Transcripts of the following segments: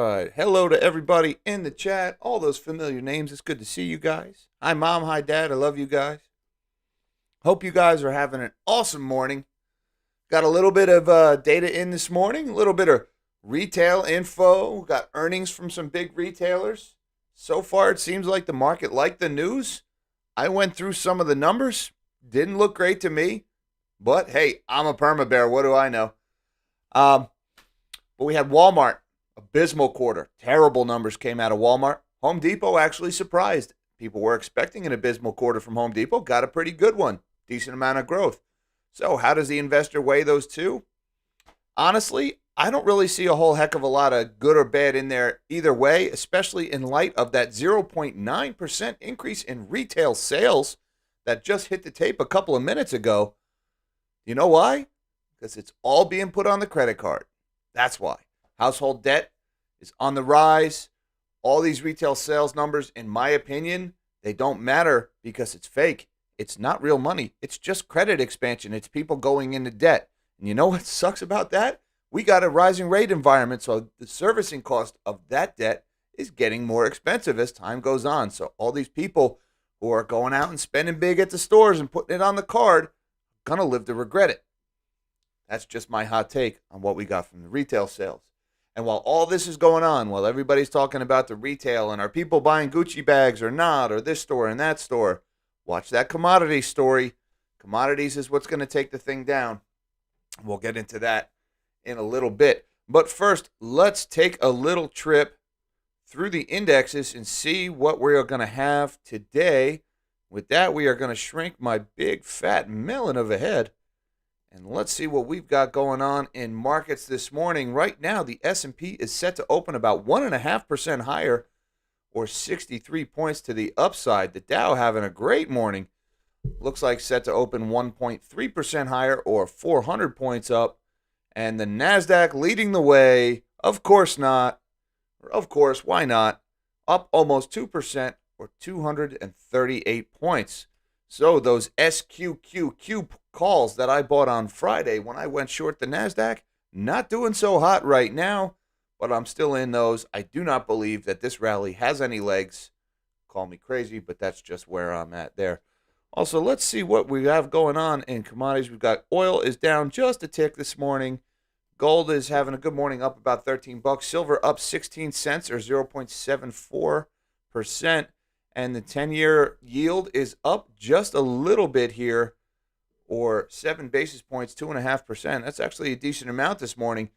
right. Hello to everybody in the chat. All those familiar names. It's good to see you guys. Hi, Mom. Hi, Dad. I love you guys. Hope you guys are having an awesome morning. Got a little bit of data in this morning, a little bit of retail info. Got earnings from some big retailers. So far, it seems like the market liked the news. I went through some of the numbers. Didn't look great to me. But hey, I'm a perma bear. What do I know? But we had Walmart, abysmal quarter. Terrible numbers came out of Walmart. Home Depot actually surprised. People were expecting an abysmal quarter from Home Depot. Got a pretty good one. Decent amount of growth. So how does the investor weigh those two? Honestly, I don't really see a whole heck of a lot of good or bad in there either way, especially in light of that 0.9% increase in retail sales that just hit the tape a couple of minutes ago. You know why? Because it's all being put on the credit card. That's why. Household debt is on the rise. All these retail sales numbers, in my opinion, they don't matter because it's fake. It's not real money. It's just credit expansion. It's people going into debt. And you know what sucks about that? We got a rising rate environment, so the servicing cost of that debt is getting more expensive as time goes on. So all these people who are going out and spending big at the stores and putting it on the card are going to live to regret it. That's just my hot take on what we got from the retail sales. And while all this is going on, while everybody's talking about the retail and are people buying Gucci bags or not, or this store and that store, watch that commodity story. Commodities is what's going to take the thing down. We'll get into that in a little bit. But first, let's take a little trip through the indexes and see what we're going to have today. With that, we are going to shrink my big fat melon of a head. And let's see what we've got going on in markets this morning. Right now, the S&P is set to open about 1.5% higher, or 63 points to the upside. The Dow having a great morning. Looks like set to open 1.3% higher, or 400 points up. And the NASDAQ leading the way. Of course not. Or of course, why not? Up almost 2%, or 238 points. So those SQQQ calls that I bought on Friday when I went short the NASDAQ, not doing so hot right now, but I'm still in those. I do not believe that this rally has any legs. Call me crazy, but that's just where I'm at there. Also, let's see what we have going on in commodities. We've got oil is down just a tick this morning. Gold is having a good morning, up about 13 bucks. Silver up 16 cents, or 0.74%. And the 10-year yield is up just a little bit here, or 7 basis points, 2.5%. That's actually a decent amount this morning,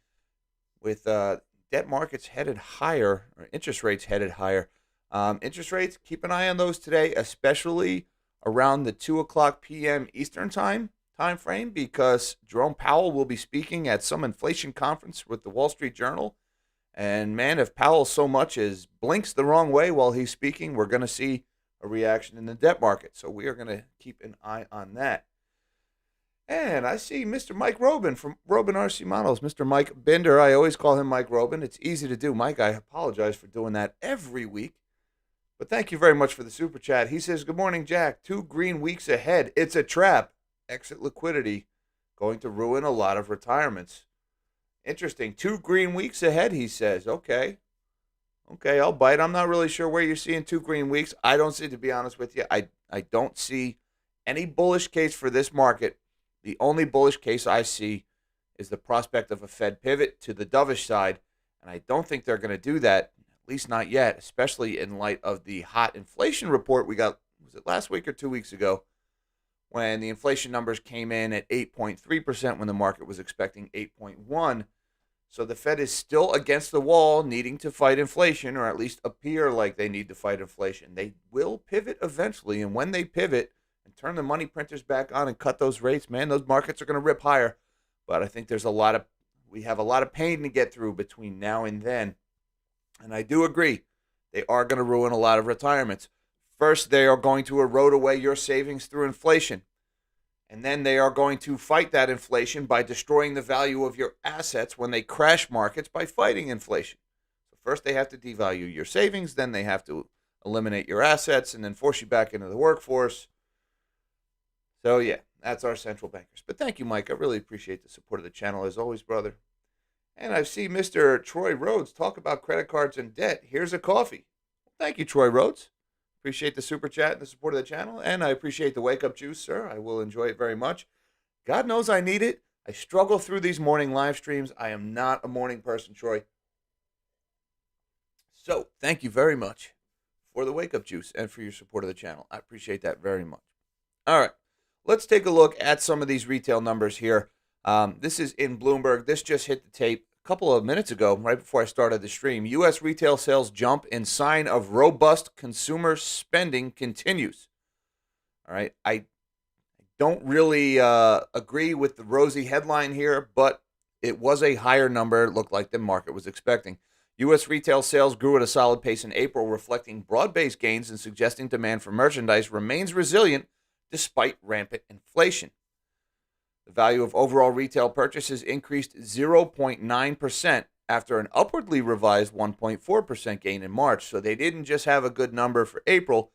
with debt markets headed higher, or interest rates headed higher. Interest rates, keep an eye on those today, especially around the 2 o'clock p.m. Eastern time frame, because Jerome Powell will be speaking at some inflation conference with the Wall Street Journal. And man, if Powell so much as blinks the wrong way while he's speaking, we're going to see a reaction in the debt market. So we are going to keep an eye on that. And I see Mr. Mike Robin from Robin RC Models. Mr. Mike Bender, I always call him Mike Robin. It's easy to do. Mike, I apologize for doing that every week. But thank you very much for the super chat. He says, good morning, Jack. 2 green weeks ahead. It's a trap. Exit liquidity. Going to ruin a lot of retirements. Interesting. 2 green weeks ahead, he says. Okay, I'll bite. I'm not really sure where you're seeing 2 green weeks. I don't see, to be honest with you, I don't see any bullish case for this market. The only bullish case I see is the prospect of a Fed pivot to the dovish side, and I don't think they're going to do that, at least not yet, especially in light of the hot inflation report we got, was it last week or 2 weeks ago, when the inflation numbers came in at 8.3% when the market was expecting 8.1%. So the Fed is still against the wall, needing to fight inflation, or at least appear like they need to fight inflation. They will pivot eventually, and when they pivot and turn the money printers back on and cut those rates, man, those markets are going to rip higher. But I think we have a lot of pain to get through between now and then. And I do agree, they are going to ruin a lot of retirements. First, they are going to erode away your savings through inflation. And then they are going to fight that inflation by destroying the value of your assets when they crash markets by fighting inflation. So first they have to devalue your savings, then they have to eliminate your assets, and then force you back into the workforce. So yeah, that's our central bankers. But thank you, Mike. I really appreciate the support of the channel as always, brother. And I see Mr. Troy Rhodes talk about credit cards and debt. Here's a coffee. Thank you, Troy Rhodes. Appreciate the super chat and the support of the channel. And I appreciate the wake up juice, sir. I will enjoy it very much. God knows I need it. I struggle through these morning live streams. I am not a morning person, Troy. So thank you very much for the wake up juice and for your support of the channel. I appreciate that very much. All right. Let's take a look at some of these retail numbers here. This is in Bloomberg. This just hit the tape a couple of minutes ago, right before I started the stream. U.S. retail sales jump in sign of robust consumer spending continues. All right. I don't really agree with the rosy headline here, but it was a higher number, it looked like, the market was expecting. U.S. retail sales grew at a solid pace in April, reflecting broad-based gains and suggesting demand for merchandise remains resilient despite rampant inflation. The value of overall retail purchases increased 0.9% after an upwardly revised 1.4% gain in March. So they didn't just have a good number for April,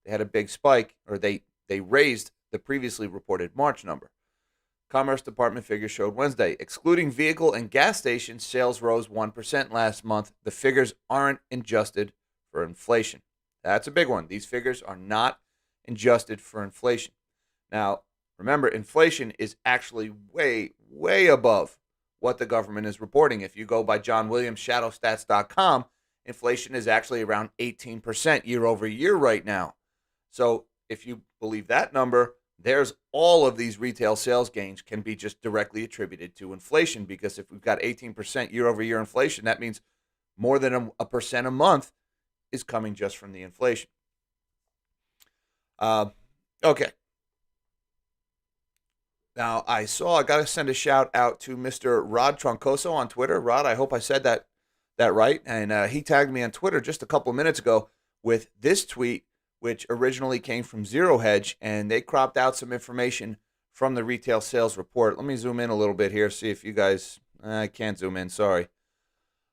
they had a big spike, or they raised the previously reported March number. Commerce Department figures showed Wednesday. Excluding vehicle and gas stations, sales rose 1% last month. The figures aren't adjusted for inflation. That's a big one. These figures are not adjusted for inflation. Now, remember, inflation is actually way, way above what the government is reporting. If you go by John Williams, shadowstats.com, inflation is actually around 18% year over year right now. So if you believe that number, there's all of these retail sales gains can be just directly attributed to inflation, because if we've got 18% year over year inflation, that means more than a percent a month is coming just from the inflation. Okay. Now, I got to send a shout out to Mr. Rod Troncoso on Twitter. Rod, I hope I said that right. And he tagged me on Twitter just a couple of minutes ago with this tweet, which originally came from Zero Hedge, and they cropped out some information from the retail sales report. Let me zoom in a little bit here, see if you guys, I can't zoom in, sorry.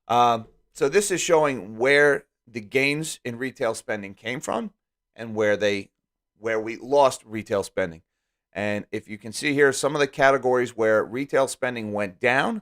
So this is showing where the gains in retail spending came from and where we lost retail spending. And if you can see here, some of the categories where retail spending went down: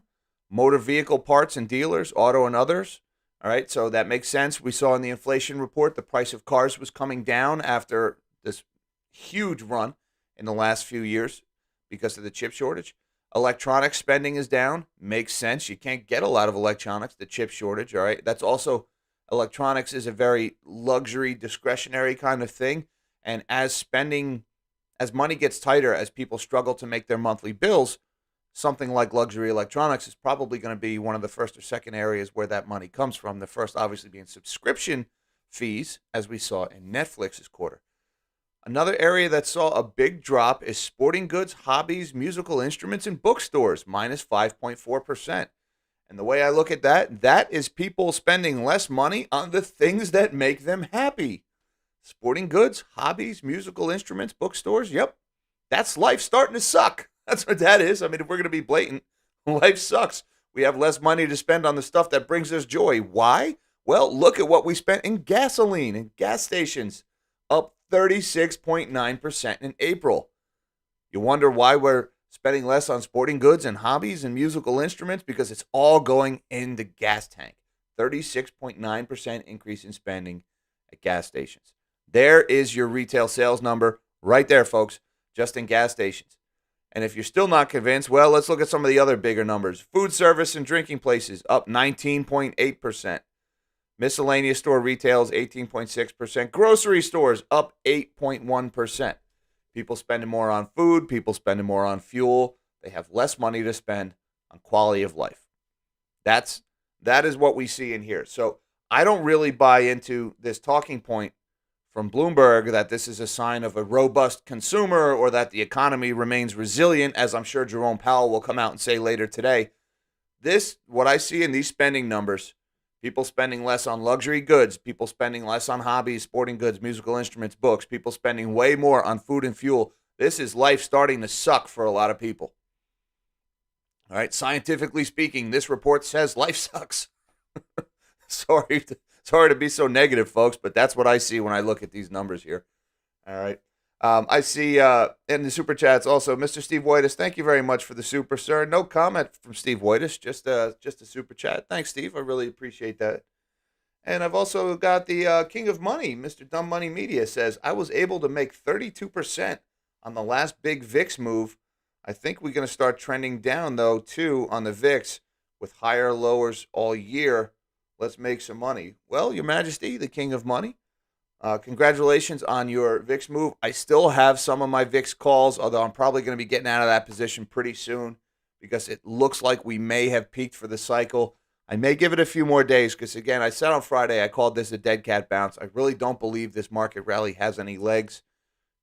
motor vehicle parts and dealers, auto and others. All right, so that makes sense. We saw in the inflation report the price of cars was coming down after this huge run in the last few years because of the chip shortage. Electronics spending is down. Makes sense. You can't get a lot of electronics, the chip shortage, all right? That's also, electronics is a very luxury, discretionary kind of thing. And as money gets tighter, as people struggle to make their monthly bills, something like luxury electronics is probably going to be one of the first or second areas where that money comes from. The first obviously being subscription fees, as we saw in Netflix's quarter. Another area that saw a big drop is sporting goods, hobbies, musical instruments, and bookstores, minus 5.4%. And the way I look at that is people spending less money on the things that make them happy. Sporting goods, hobbies, musical instruments, bookstores, yep. That's life starting to suck. That's what that is. I mean, if we're going to be blatant, life sucks. We have less money to spend on the stuff that brings us joy. Why? Well, look at what we spent in gasoline and gas stations, up 36.9% in April. You wonder why we're spending less on sporting goods and hobbies and musical instruments? Because it's all going in the gas tank. 36.9% increase in spending at gas stations. There is your retail sales number right there, folks, just in gas stations. And if you're still not convinced, well, let's look at some of the other bigger numbers. Food service and drinking places up 19.8%. Miscellaneous store retails 18.6%. Grocery stores up 8.1%. People spending more on food, people spending more on fuel. They have less money to spend on quality of life. That is what we see in here. So I don't really buy into this talking point from Bloomberg that this is a sign of a robust consumer or that the economy remains resilient, as I'm sure Jerome Powell will come out and say later today. What I see in these spending numbers, people spending less on luxury goods, people spending less on hobbies, sporting goods, musical instruments, books, people spending way more on food and fuel. This is life starting to suck for a lot of people. All right, scientifically speaking, this report says life sucks. Sorry to be so negative, folks, but that's what I see when I look at these numbers here. All right. I see in the super chats also, Mr. Steve Whitus. Thank you very much for the super, sir. No comment from Steve Whitus, just a super chat. Thanks, Steve. I really appreciate that. And I've also got the King of Money, Mr. Dumb Money Media says, I was able to make 32% on the last big VIX move. I think we're going to start trending down, though, too, on the VIX with higher lowers all year. Let's make some money. Well, Your Majesty, the King of Money, congratulations on your VIX move. I still have some of my VIX calls, although I'm probably going to be getting out of that position pretty soon because it looks like we may have peaked for the cycle. I may give it a few more days because, again, I said on Friday I called this a dead cat bounce. I really don't believe this market rally has any legs.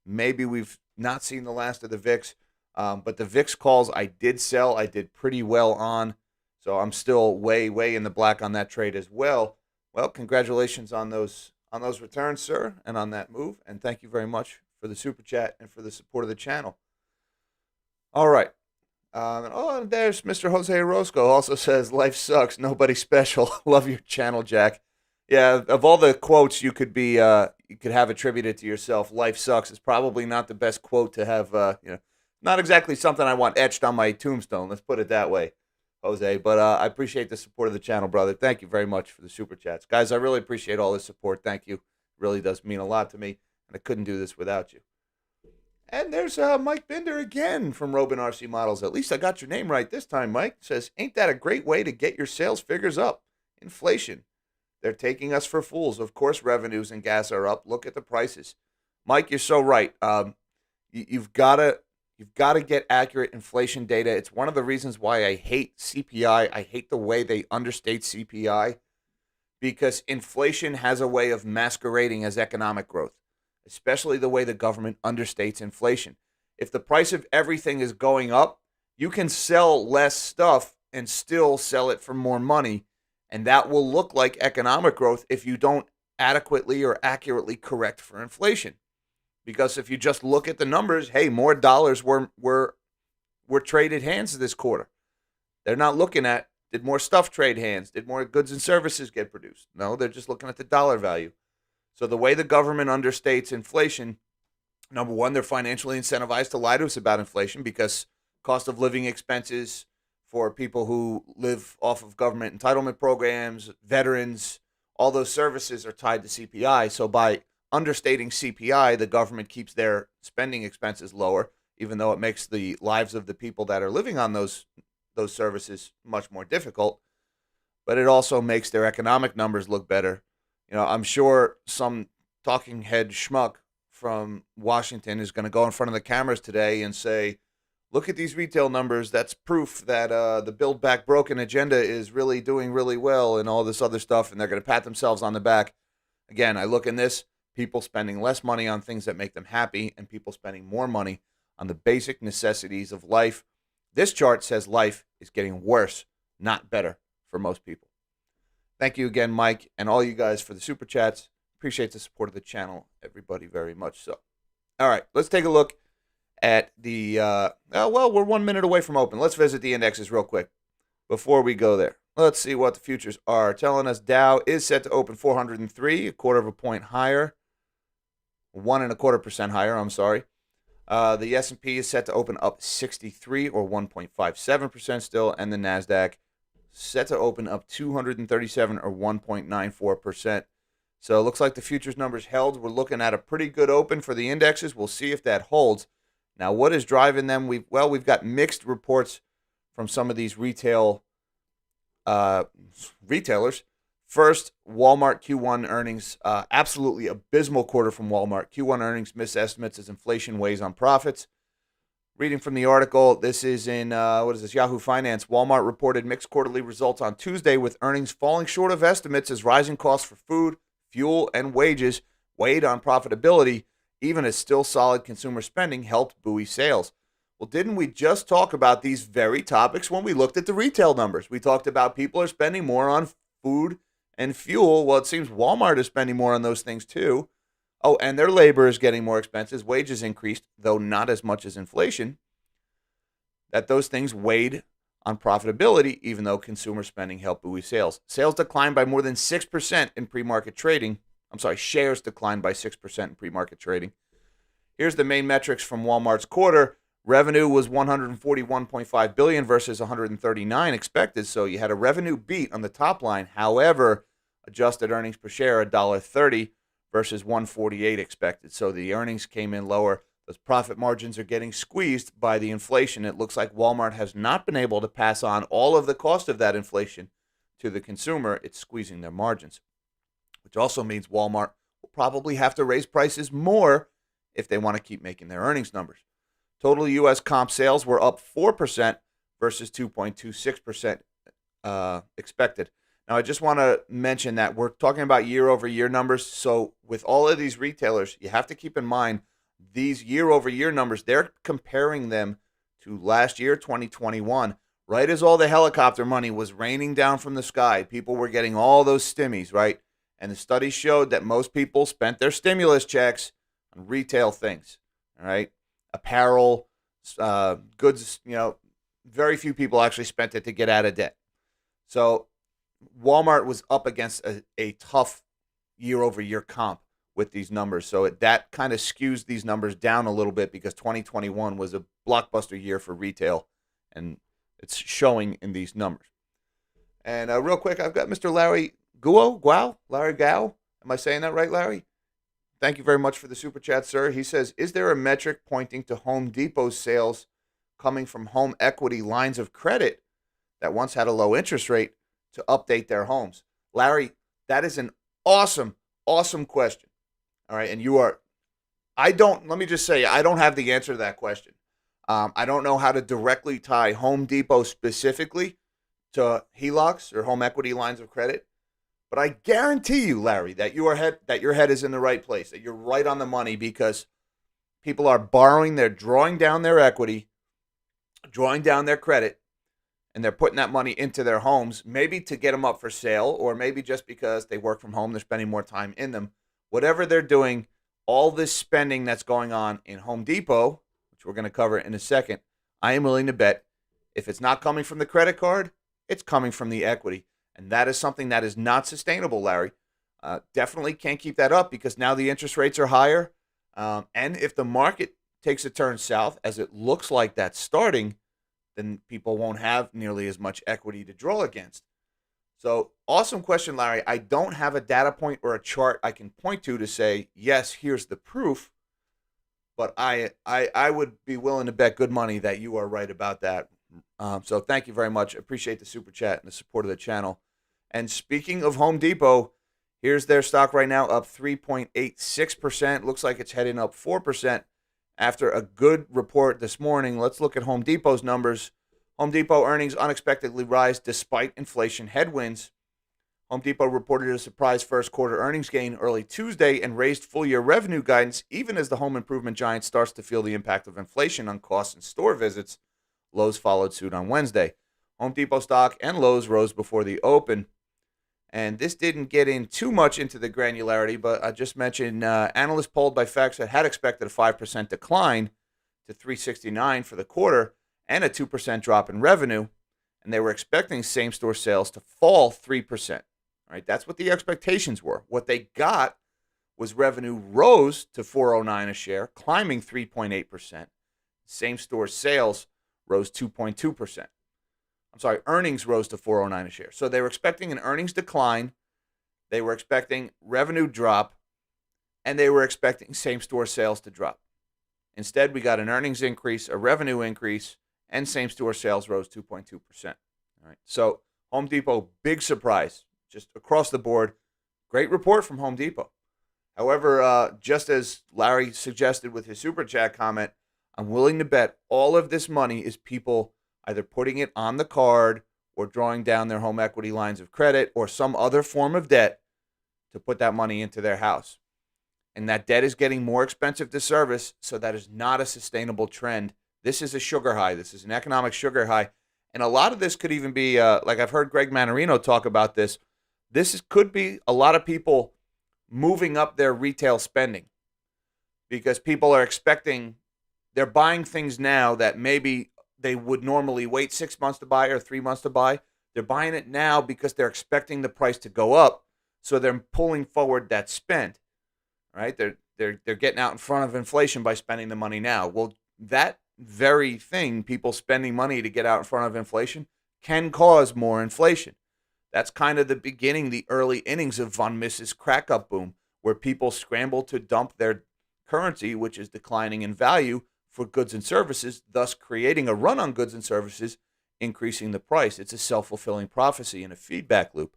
Maybe we've not seen the last of the VIX, but the VIX calls I did sell. I did pretty well on, so I'm still way, way in the black on that trade as well. Well, congratulations on those returns, sir, and on that move, and thank you very much for the super chat and for the support of the channel. All right. And there's Mr. Jose Orozco also says, life sucks, nobody special. Love your channel, Jack. Yeah, of all the quotes you could have attributed to yourself, life sucks is probably not the best quote to have, not exactly something I want etched on my tombstone. Let's put it that way, Jose. But I appreciate the support of the channel, brother. Thank you very much for the super chats. Guys, I really appreciate all this support. Thank you. It really does mean a lot to me, and I couldn't do this without you. And there's Mike Binder again from Robin RC Models. At least I got your name right this time, Mike. Says, ain't that a great way to get your sales figures up? Inflation. They're taking us for fools. Of course, revenues and gas are up. Look at the prices. Mike, you're so right. You've got to get accurate inflation data. It's one of the reasons why I hate CPI. I hate the way they understate CPI because inflation has a way of masquerading as economic growth, especially the way the government understates inflation. If the price of everything is going up, you can sell less stuff and still sell it for more money, and that will look like economic growth if you don't adequately or accurately correct for inflation. Because if you just look at the numbers, hey, more dollars were traded hands this quarter. They're not looking at, did more stuff trade hands? Did more goods and services get produced? No, they're just looking at the dollar value. So the way the government understates inflation, number one, they're financially incentivized to lie to us about inflation because cost of living expenses for people who live off of government entitlement programs, veterans, all those services are tied to CPI. So by understating CPI, the government keeps their spending expenses lower, even though it makes the lives of the people that are living on those services much more difficult. But it also makes their economic numbers look better. You know, I'm sure some talking head schmuck from Washington is going to go in front of the cameras today and say, look at these retail numbers. That's proof that the Build Back Broken agenda is really doing really well and all this other stuff, and they're going to pat themselves on the back. Again, I look in this, people spending less money on things that make them happy and people spending more money on the basic necessities of life. This chart says life is getting worse, not better for most people. Thank you again, Mike, and all you guys for the super chats. Appreciate the support of the channel, everybody, very much so. All right, let's take a look at the, we're 1 minute away from open. Let's visit the indexes real quick before we go there. Let's see what the futures are telling us. Dow is set to open 403, a quarter of a point higher, 1.25% higher, I'm sorry. The S&P is set to open up 63 or 1.57% still, and the NASDAQ set to open up 237 or 1.94%. So it looks like the futures numbers held. We're looking at a pretty good open for the indexes. We'll see if that holds. Now, what is driving them? We've got mixed reports from some of these retailers. First, Walmart Q1 earnings, absolutely abysmal quarter from Walmart. Q1 earnings miss estimates as inflation weighs on profits. Reading from the article, this is in, Yahoo Finance. Walmart reported mixed quarterly results on Tuesday with earnings falling short of estimates as rising costs for food, fuel, and wages weighed on profitability, even as still solid consumer spending helped buoy sales. Well, didn't we just talk about these very topics when we looked at the retail numbers? We talked about people are spending more on food and fuel. Well, it seems Walmart is spending more on those things too. Oh, and their labor is getting more expensive. Wages increased, though not as much as inflation. That those things weighed on profitability, even though consumer spending helped buoy sales. Sales declined by more than 6% in pre-market trading. I'm sorry, shares declined by 6% in pre-market trading. Here's the main metrics from Walmart's quarter. Revenue was $141.5 billion versus $139 expected, so you had a revenue beat on the top line. However, adjusted earnings per share $1.30 versus $1.48 expected, so the earnings came in lower. Those profit margins are getting squeezed by the inflation. It looks like Walmart has not been able to pass on all of the cost of that inflation to the consumer. It's squeezing their margins, which also means Walmart will probably have to raise prices more if they want to keep making their earnings numbers. Total U.S. comp sales were up 4% versus 2.26% expected. Now, I just want to mention that we're talking about year-over-year numbers. So with all of these retailers, you have to keep in mind these year-over-year numbers, they're comparing them to last year, 2021. Right as all the helicopter money was raining down from the sky, people were getting all those stimmies, right? And the study showed that most people spent their stimulus checks on retail things, all right? Apparel, goods, very few people actually spent it to get out of debt. So Walmart was up against a tough year-over-year comp with these numbers. So that kind of skews these numbers down a little bit because 2021 was a blockbuster year for retail, and it's showing in these numbers. And real quick, I've got Mr. Larry Guo. Larry Gao. Am I saying that right, Larry? Thank you very much for the super chat, sir. He says, is there a metric pointing to Home Depot's sales coming from home equity lines of credit that once had a low interest rate to update their homes? Larry, that is an awesome question. All right. And let me just say, I don't have the answer to that question. I don't know how to directly tie Home Depot specifically to HELOCs or home equity lines of credit. But I guarantee you, Larry, that your head is in the right place, that you're right on the money, because people are borrowing, they're drawing down their equity, drawing down their credit, and they're putting that money into their homes, maybe to get them up for sale, or maybe just because they work from home, they're spending more time in them. Whatever they're doing, all this spending that's going on in Home Depot, which we're going to cover in a second, I am willing to bet if it's not coming from the credit card, it's coming from the equity. And that is something that is not sustainable, Larry. Definitely can't keep that up because now the interest rates are higher. And if the market takes a turn south, as it looks like that's starting, then people won't have nearly as much equity to draw against. So awesome question, Larry. I don't have a data point or a chart I can point to say, yes, here's the proof. But I would be willing to bet good money that you are right about that. So thank you very much. Appreciate the super chat and the support of the channel. And speaking of Home Depot, here's their stock right now, up 3.86%. Looks like it's heading up 4% after a good report this morning. Let's look at Home Depot's numbers. Home Depot earnings unexpectedly rise despite inflation headwinds. Home Depot reported a surprise first quarter earnings gain early Tuesday and raised full-year revenue guidance even as the home improvement giant starts to feel the impact of inflation on costs and store visits. Lowe's followed suit on Wednesday. Home Depot stock and Lowe's rose before the open. And this didn't get in too much into the granularity, but I just mentioned analysts polled by FactSet had expected a 5% decline to $369 for the quarter and a 2% drop in revenue, and they were expecting same-store sales to fall 3%. All right, that's what the expectations were. What they got was revenue rose to $409 a share, climbing 3.8%. Same-store sales rose 2.2%. I'm sorry, earnings rose to $409 a share. So they were expecting an earnings decline, they were expecting revenue drop, and they were expecting same-store sales to drop. Instead, we got an earnings increase, a revenue increase, and same-store sales rose 2.2%. All right. So Home Depot, big surprise, just across the board. Great report from Home Depot. However, just as Larry suggested with his super chat comment, I'm willing to bet all of this money is people either putting it on the card or drawing down their home equity lines of credit or some other form of debt to put that money into their house. And that debt is getting more expensive to service, so that is not a sustainable trend. This is a sugar high. This is an economic sugar high. And a lot of this could even be, like I've heard Greg Manarino talk about this, could be a lot of people moving up their retail spending because people are expecting, they're buying things now that maybe they would normally wait 6 months to buy or 3 months to buy. They're buying it now because they're expecting the price to go up, so they're pulling forward that spend. Right? they're getting out in front of inflation by spending the money now. Well, that very thing, people spending money to get out in front of inflation, can cause more inflation. That's kind of the beginning, the early innings of von Mises crack up boom, where people scramble to dump their currency, which is declining in value, for goods and services, thus creating a run on goods and services, increasing the price. It's a self-fulfilling prophecy and a feedback loop.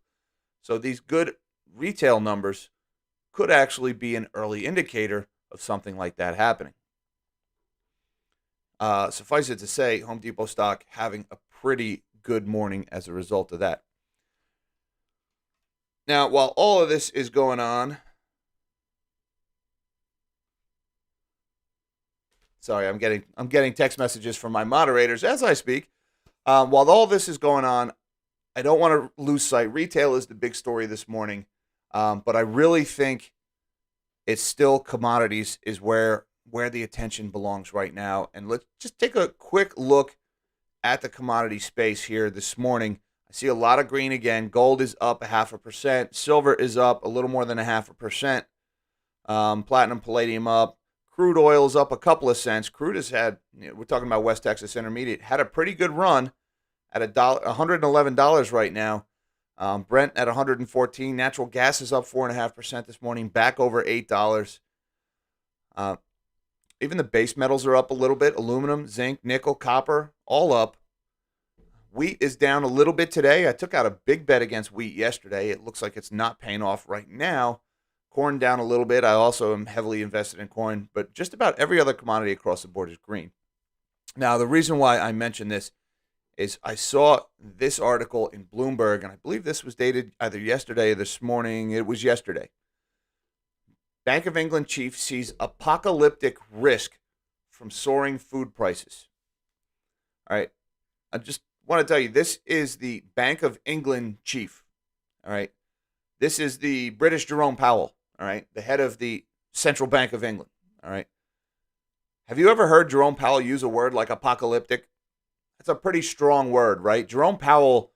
So these good retail numbers could actually be an early indicator of something like that happening. Suffice it to say, Home Depot stock having a pretty good morning as a result of that. Now, while all of this is going on, sorry, I'm getting text messages from my moderators as I speak. While all this is going on, I don't want to lose sight. Retail is the big story this morning, but I really think it's still commodities is where the attention belongs right now. And let's just take a quick look at the commodity space here this morning. I see a lot of green again. Gold is up 0.5%. Silver is up a little more than 0.5%. Platinum, palladium up. Crude oil is up a couple of cents. Crude has had, we're talking about West Texas Intermediate, had a pretty good run at $111 right now. Brent at 114. Natural gas is up 4.5% this morning, back over $8. Even the base metals are up a little bit. Aluminum, zinc, nickel, copper, all up. Wheat is down a little bit today. I took out a big bet against wheat yesterday. It looks like it's not paying off right now. Corn down a little bit. I also am heavily invested in corn, but just about every other commodity across the board is green. Now, the reason why I mention this is I saw this article in Bloomberg, and I believe this was dated either yesterday or this morning. It was yesterday. Bank of England chief sees apocalyptic risk from soaring food prices. All right. I just want to tell you, this is the Bank of England chief. All right. This is the British Jerome Powell. All right. The head of the Central Bank of England. All right. Have you ever heard Jerome Powell use a word like apocalyptic? That's a pretty strong word, right? Jerome Powell,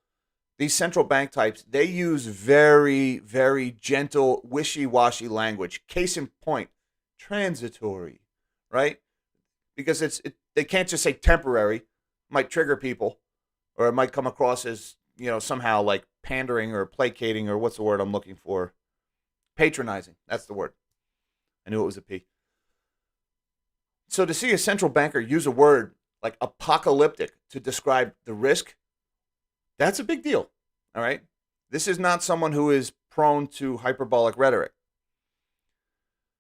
these central bank types, they use very, very gentle, wishy-washy language. Case in point, transitory, right? Because they can't just say temporary. It might trigger people, or it might come across as, somehow like pandering or placating, or what's the word I'm looking for? Patronizing. That's the word. I knew it was a P. So to see a central banker use a word like apocalyptic to describe the risk, that's a big deal, all right? This is not someone who is prone to hyperbolic rhetoric.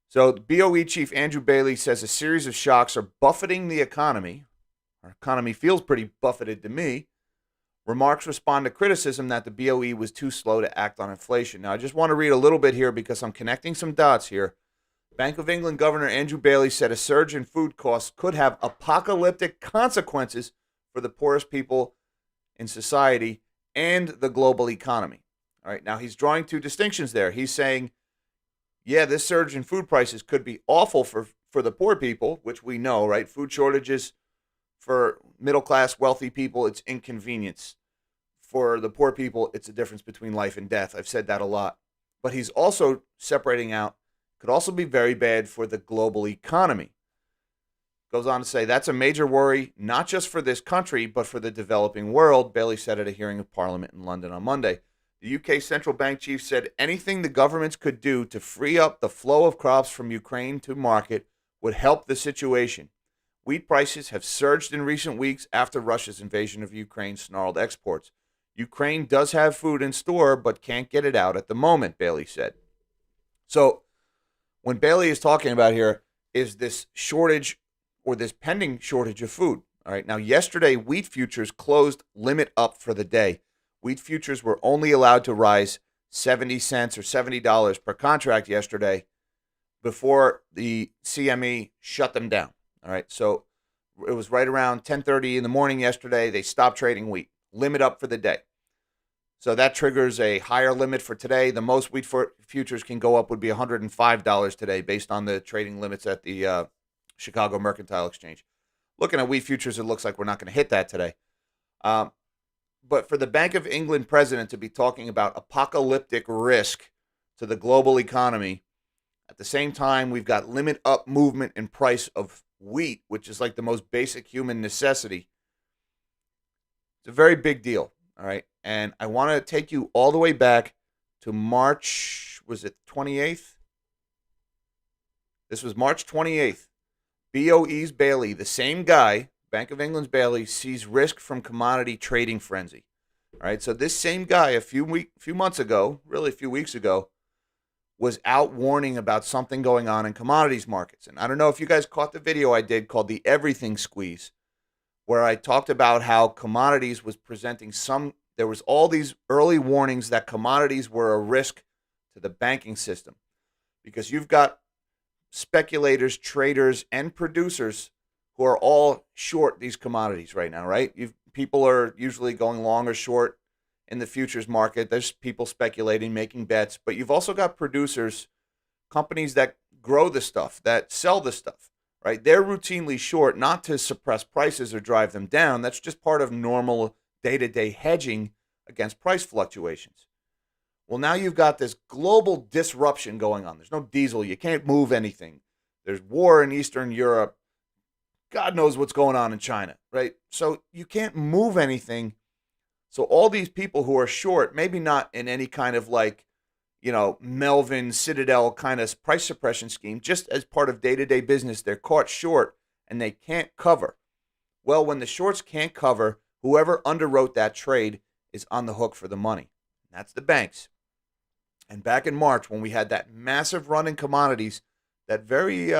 So BOE chief Andrew Bailey says a series of shocks are buffeting the economy. Our economy feels pretty buffeted to me. Remarks respond to criticism that the BOE was too slow to act on inflation. Now, I just want to read a little bit here because I'm connecting some dots here. Bank of England Governor Andrew Bailey said a surge in food costs could have apocalyptic consequences for the poorest people in society and the global economy. All right, now he's drawing two distinctions there. He's saying, yeah, this surge in food prices could be awful for the poor people, which we know, right? Food shortages for middle-class, wealthy people, it's inconvenience. For the poor people, it's a difference between life and death. I've said that a lot. But he's also separating out, could also be very bad for the global economy. Goes on to say that's a major worry, not just for this country, but for the developing world, Bailey said at a hearing of Parliament in London on Monday. The UK central bank chief said anything the governments could do to free up the flow of crops from Ukraine to market would help the situation. Wheat prices have surged in recent weeks after Russia's invasion of Ukraine snarled exports. Ukraine does have food in store, but can't get it out at the moment, Bailey said. So when Bailey is talking about here is this shortage or this pending shortage of food. All right. Now, yesterday, wheat futures closed limit up for the day. Wheat futures were only allowed to rise 70 cents or $70 per contract yesterday before the CME shut them down. All right. So it was right around 10:30 in the morning yesterday. They stopped trading wheat. Limit up for the day. So that triggers a higher limit for today. The most wheat futures can go up would be $105 today based on the trading limits at the Chicago Mercantile Exchange. Looking at wheat futures, it looks like we're not going to hit that today. But for the Bank of England president to be talking about apocalyptic risk to the global economy, At the same time, we've got limit up movement in price of wheat, which is like the most basic human necessity. It's a very big deal. All right. And I want to take you all the way back to March, was it 28th? This was March 28th. BOE's Bailey, the same guy, Bank of England's Bailey, sees risk from commodity trading frenzy. All right. So this same guy a few months ago, really a few weeks ago, was out warning about something going on in commodities markets. And I don't know if you guys caught the video I did called The Everything Squeeze, where I talked about how commodities was presenting there was all these early warnings that commodities were a risk to the banking system because you've got speculators, traders, and producers who are all short these commodities right now, right? People are usually going long or short in the futures market. There's people speculating, making bets, but you've also got producers, companies that grow the stuff, that sell the stuff, right? They're routinely short, not to suppress prices or drive them down. That's just part of normal day-to-day hedging against price fluctuations. Well, now you've got this global disruption going on. There's no diesel. You can't move anything. There's war in Eastern Europe. God knows what's going on in China, right? So you can't move anything. So all these people who are short, maybe not in any kind of Melvin, Citadel kind of price suppression scheme, just as part of day-to-day business, they're caught short and they can't cover. Well, when the shorts can't cover, whoever underwrote that trade is on the hook for the money. That's the banks. And back in March, when we had that massive run in commodities that very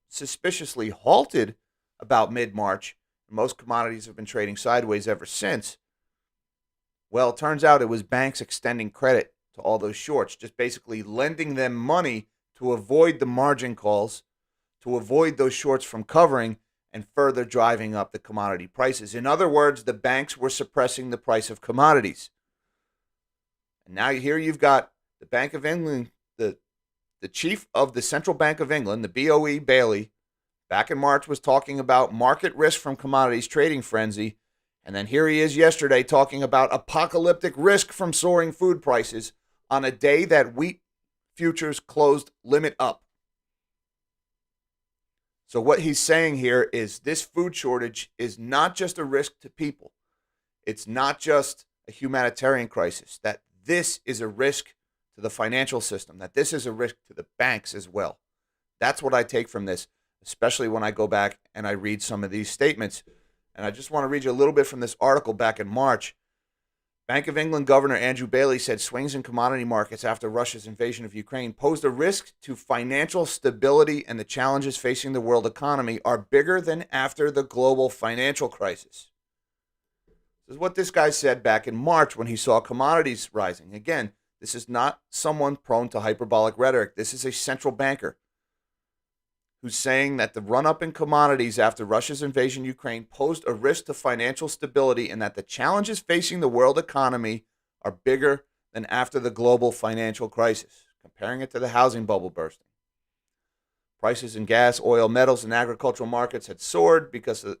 suspiciously halted about mid-March, most commodities have been trading sideways ever since. Well, it turns out it was banks extending credit to all those shorts, just basically lending them money to avoid the margin calls, to avoid those shorts from covering and further driving up the commodity prices. In other words, the banks were suppressing the price of commodities. And now here you've got the Bank of England, the chief of the Central Bank of England, the BOE Bailey, back in March was talking about market risk from commodities trading frenzy. And then here he is yesterday talking about apocalyptic risk from soaring food prices on a day that wheat futures closed limit up. So what he's saying here is this food shortage is not just a risk to people. It's not just a humanitarian crisis, that this is a risk to the financial system, that this is a risk to the banks as well. That's what I take from this, especially when I go back and I read some of these statements. And I just want to read you a little bit from this article back in March. Bank of England Governor Andrew Bailey said swings in commodity markets after Russia's invasion of Ukraine posed a risk to financial stability, and the challenges facing the world economy are bigger than after the global financial crisis. This is what this guy said back in March when he saw commodities rising. Again, this is not someone prone to hyperbolic rhetoric. This is a central banker who's saying that the run-up in commodities after Russia's invasion of Ukraine posed a risk to financial stability and that the challenges facing the world economy are bigger than after the global financial crisis, comparing it to the housing bubble bursting. Prices in gas, oil, metals, and agricultural markets had soared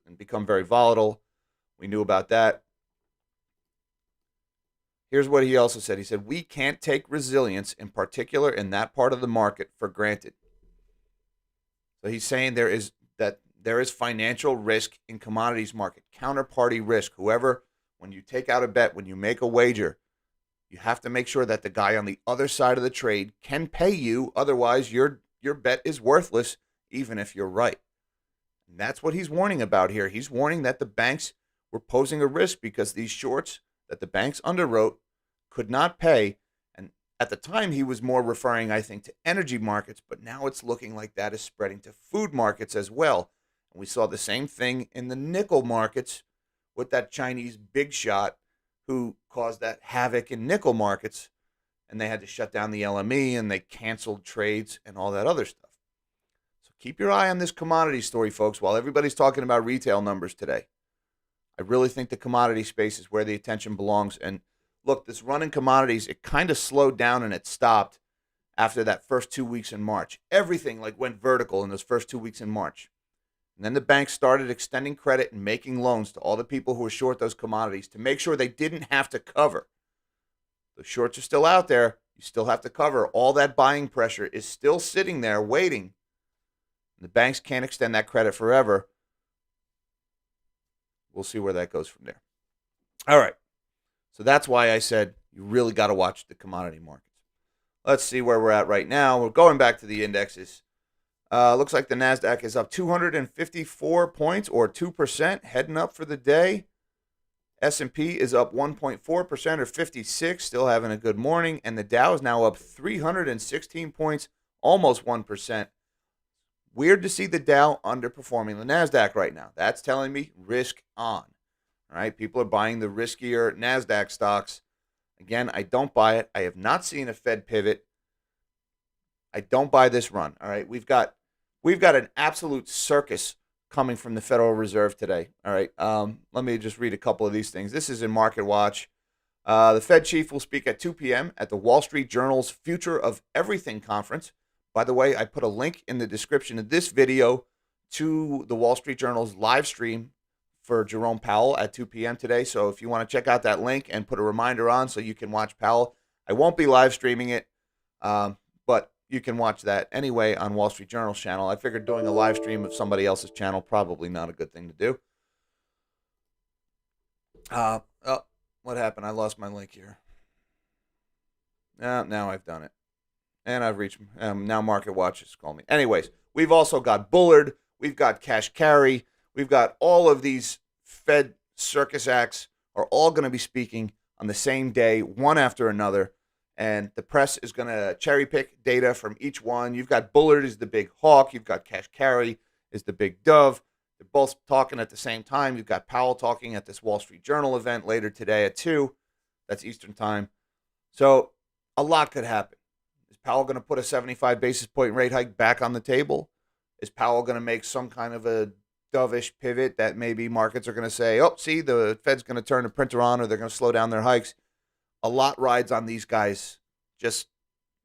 and become very volatile. We knew about that. Here's what he also said. He said, we can't take resilience, in particular in that part of the market, for granted. So he's saying there is financial risk in commodities market, counterparty risk. Whoever, when you take out a bet, when you make a wager, you have to make sure that the guy on the other side of the trade can pay you. Otherwise, your bet is worthless, even if you're right. And that's what he's warning about here. He's warning that the banks were posing a risk because these shorts that the banks underwrote could not pay. And at the time, he was more referring, I think, to energy markets, but now it's looking like that is spreading to food markets as well. And we saw the same thing in the nickel markets with that Chinese big shot who caused that havoc in nickel markets, and they had to shut down the LME and they canceled trades and all that other stuff. So keep your eye on this commodity story, folks, while everybody's talking about retail numbers today. I really think the commodity space is where the attention belongs. And look, this run in commodities, it kind of slowed down and it stopped after that first 2 weeks in March. Everything went vertical in those first 2 weeks in March. And then the banks started extending credit and making loans to all the people who were short those commodities to make sure they didn't have to cover. The shorts are still out there, You still have to cover. All that buying pressure is still sitting there waiting. The banks can't extend that credit forever. We'll see where that goes from there. All right. So that's why I said you really got to watch the commodity markets. Let's see where we're at right now. We're going back to the indexes. Looks like the NASDAQ is up 254 points or 2%, heading up for the day. S&P is up 1.4% or 56, still having a good morning. And the Dow is now up 316 points, almost 1%. Weird to see the Dow underperforming the NASDAQ right now. That's telling me risk on. All right, people are buying the riskier NASDAQ stocks. Again, I don't buy it. I have not seen a Fed pivot. I don't buy this run. All right, we've got an absolute circus coming from the Federal Reserve today. All right, let me just read a couple of these things. This is in Market Watch. The Fed chief will speak at 2 p.m. at the Wall Street Journal's Future of Everything conference. By the way, I put a link in the description of this video to the Wall Street Journal's live stream for Jerome Powell at 2 p.m. today. So if you want to check out that link and put a reminder on so you can watch Powell, I won't be live streaming it, but you can watch that anyway on Wall Street Journal's channel. I figured doing a live stream of somebody else's channel probably not a good thing to do. Oh, what happened? I lost my link here. Now I've done it. And I've reached, now Market Watch is calling me. Anyways, we've also got Bullard. We've got Cash Carry. We've got all of these Fed circus acts are all going to be speaking on the same day, one after another. And the press is going to cherry pick data from each one. You've got Bullard is the big hawk. You've got Cash Carry is the big dove. They're both talking at the same time. You've got Powell talking at this Wall Street Journal event later today at 2. That's Eastern time. So a lot could happen. Is Powell going to put a 75 basis point rate hike back on the table? Is Powell going to make some kind of a dovish pivot that maybe markets are going to say, oh, see, the Fed's going to turn the printer on or they're going to slow down their hikes? A lot rides on these guys. Just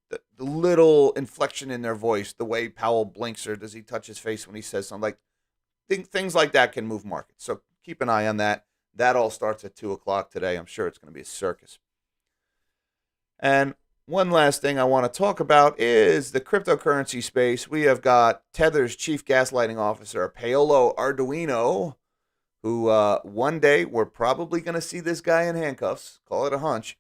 the little inflection in their voice, the way Powell blinks or does he touch his face when he says something. Things like that can move markets. So keep an eye on that. That all starts at 2 o'clock today. I'm sure it's going to be a circus. And one last thing I want to talk about is the cryptocurrency space. We have got Tether's chief gaslighting officer, Paolo Arduino, who one day we're probably going to see this guy in handcuffs. Call it a hunch.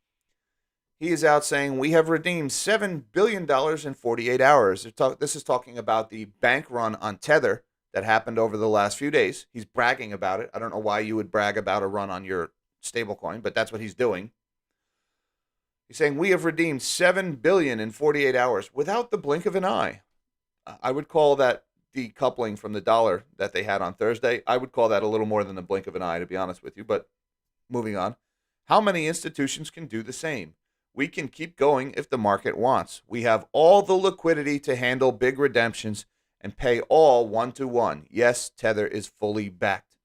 He is out saying we have redeemed $7 billion in 48 hours. This is talking about the bank run on Tether that happened over the last few days. He's bragging about it. I don't know why you would brag about a run on your stablecoin, but that's what he's doing. He's saying we have redeemed $7 billion in 48 hours without the blink of an eye. I would call that decoupling from the dollar that they had on Thursday. I would call that a little more than the blink of an eye, to be honest with you. But moving on. How many institutions can do the same? We can keep going if the market wants. We have all the liquidity to handle big redemptions and pay all one-to-one. Yes, Tether is fully backed.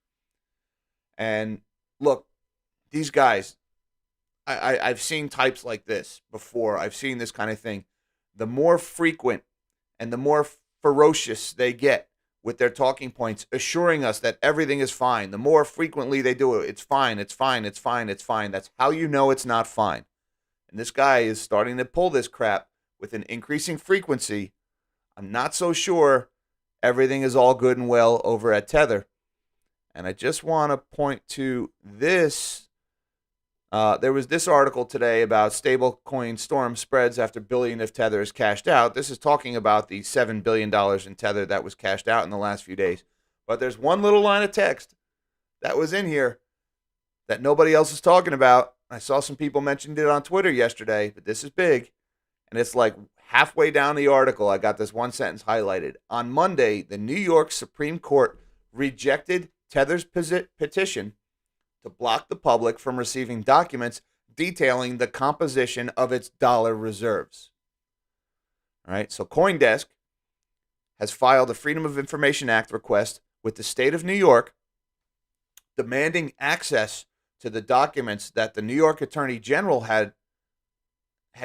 And look, these guys, I've seen types like this before. I've seen this kind of thing. The more frequent and the more ferocious they get with their talking points, assuring us that everything is fine, the more frequently they do it, it's fine, it's fine, it's fine, it's fine. That's how you know it's not fine. And this guy is starting to pull this crap with an increasing frequency. I'm not so sure everything is all good and well over at Tether. And I just want to point to this. There was this article today about stablecoin storm spreads after billion of Tether is cashed out. This is talking about the $7 billion in Tether that was cashed out in the last few days. But there's one little line of text that was in here that nobody else is talking about. I saw some people mentioned it on Twitter yesterday, but this is big. And it's like halfway down the article, I got this one sentence highlighted. On Monday, the New York Supreme Court rejected Tether's petition to block the public from receiving documents detailing the composition of its dollar reserves. All right, so CoinDesk has filed a Freedom of Information Act request with the state of New York demanding access to the documents that the New York Attorney General had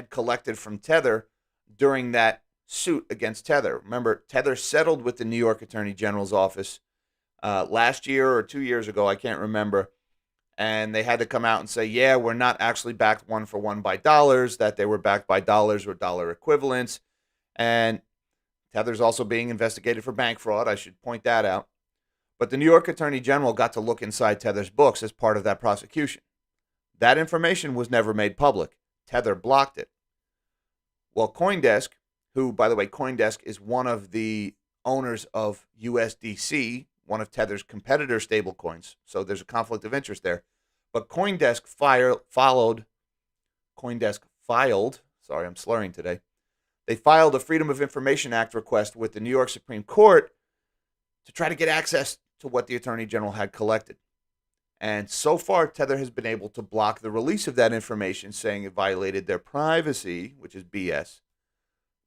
collected from Tether during that suit against Tether. Remember, Tether settled with the New York Attorney General's office last year or 2 years ago, I can't remember. And they had to come out and say, yeah, we're not actually backed one for one by dollars, that they were backed by dollars or dollar equivalents. And Tether's also being investigated for bank fraud. I should point that out. But the New York Attorney General got to look inside Tether's books as part of that prosecution. That information was never made public. Tether blocked it. Well, CoinDesk, who, by the way, CoinDesk is one of the owners of USDC, one of Tether's competitor stablecoins. So there's a conflict of interest there. But CoinDesk filed, sorry, I'm slurring today. They filed a Freedom of Information Act request with the New York Supreme Court to try to get access to what the Attorney General had collected. And so far, Tether has been able to block the release of that information, saying it violated their privacy, which is BS.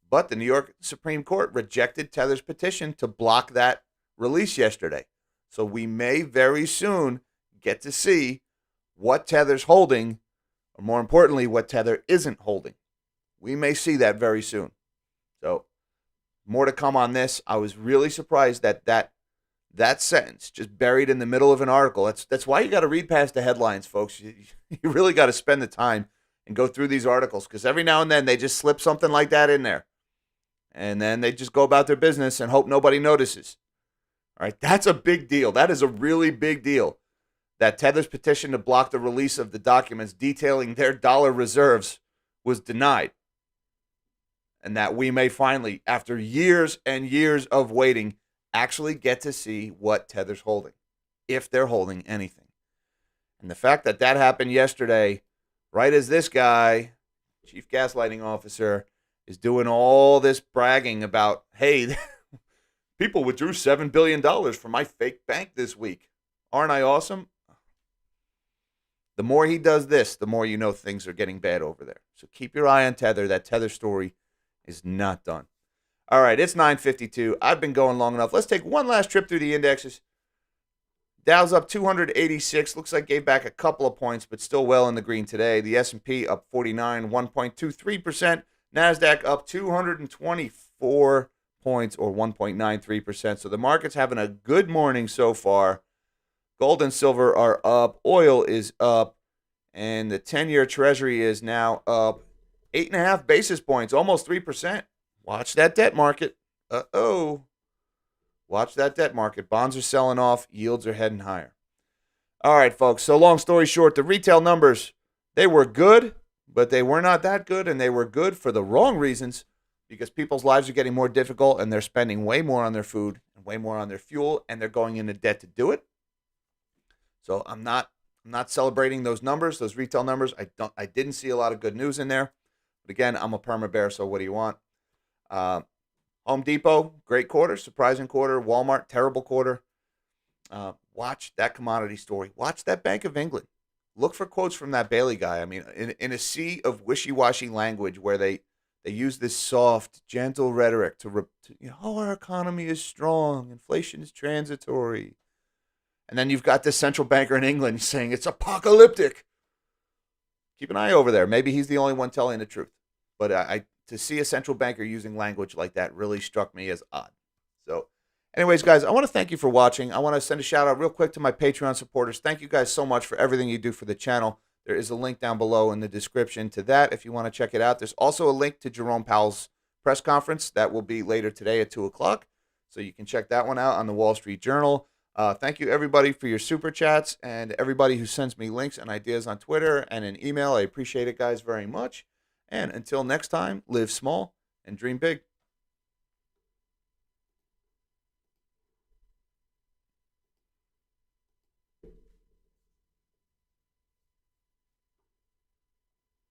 But the New York Supreme Court rejected Tether's petition to block that release yesterday. So we may very soon get to see what Tether's holding, or more importantly, what Tether isn't holding. We may see that very soon. So more to come on this. I was really surprised that that sentence just buried in the middle of an article. That's why you got to read past the headlines, folks. You really got to spend the time and go through these articles, because every now and then they just slip something like that in there. And then they just go about their business and hope nobody notices. All right, that's a big deal. That is a really big deal. That Tether's petition to block the release of the documents detailing their dollar reserves was denied. And that we may finally, after years and years of waiting, actually get to see what Tether's holding, if they're holding anything. And the fact that that happened yesterday, right as this guy, Chief Gaslighting Officer, is doing all this bragging about, hey, people withdrew $7 billion from my fake bank this week. Aren't I awesome? The more he does this, the more you know things are getting bad over there. So keep your eye on Tether. That Tether story is not done. All right, it's 9:52. I've been going long enough. Let's take one last trip through the indexes. Dow's up 286. Looks like gave back a couple of points, but still well in the green today. The S&P up 49, 1.23%. NASDAQ up 224 points, or 1.93%. So the market's having a good morning so far. Gold and silver are up. Oil is up. And the 10-year Treasury is now up 8.5 basis points, almost 3%. Watch that debt market. Uh-oh. Watch that debt market. Bonds are selling off. Yields are heading higher. All right, folks. So long story short, the retail numbers, they were good, but they were not that good, and they were good for the wrong reasons, because people's lives are getting more difficult, and they're spending way more on their food and way more on their fuel, and they're going into debt to do it. So I'm not celebrating those numbers, those retail numbers. I didn't see a lot of good news in there. But again, I'm a perma bear, so what do you want? Home Depot, great quarter, surprising quarter. Walmart, terrible quarter. Watch that commodity story. Watch that Bank of England. Look for quotes from that Bailey guy. I mean, in a sea of wishy-washy language where they use this soft, gentle rhetoric to oh, our economy is strong, inflation is transitory. And then you've got this central banker in England saying it's apocalyptic. Keep an eye over there. Maybe he's the only one telling the truth. But to see a central banker using language like that really struck me as odd. So anyways, guys, I want to thank you for watching. I want to send a shout out real quick to my Patreon supporters. Thank you guys so much for everything you do for the channel. There is a link down below in the description to that if you want to check it out. There's also a link to Jerome Powell's press conference. That will be later today at 2 o'clock. So you can check that one out on the Wall Street Journal. Thank you, everybody, for your super chats, and everybody who sends me links and ideas on Twitter and an email. I appreciate it, guys, very much. And until next time, live small and dream big.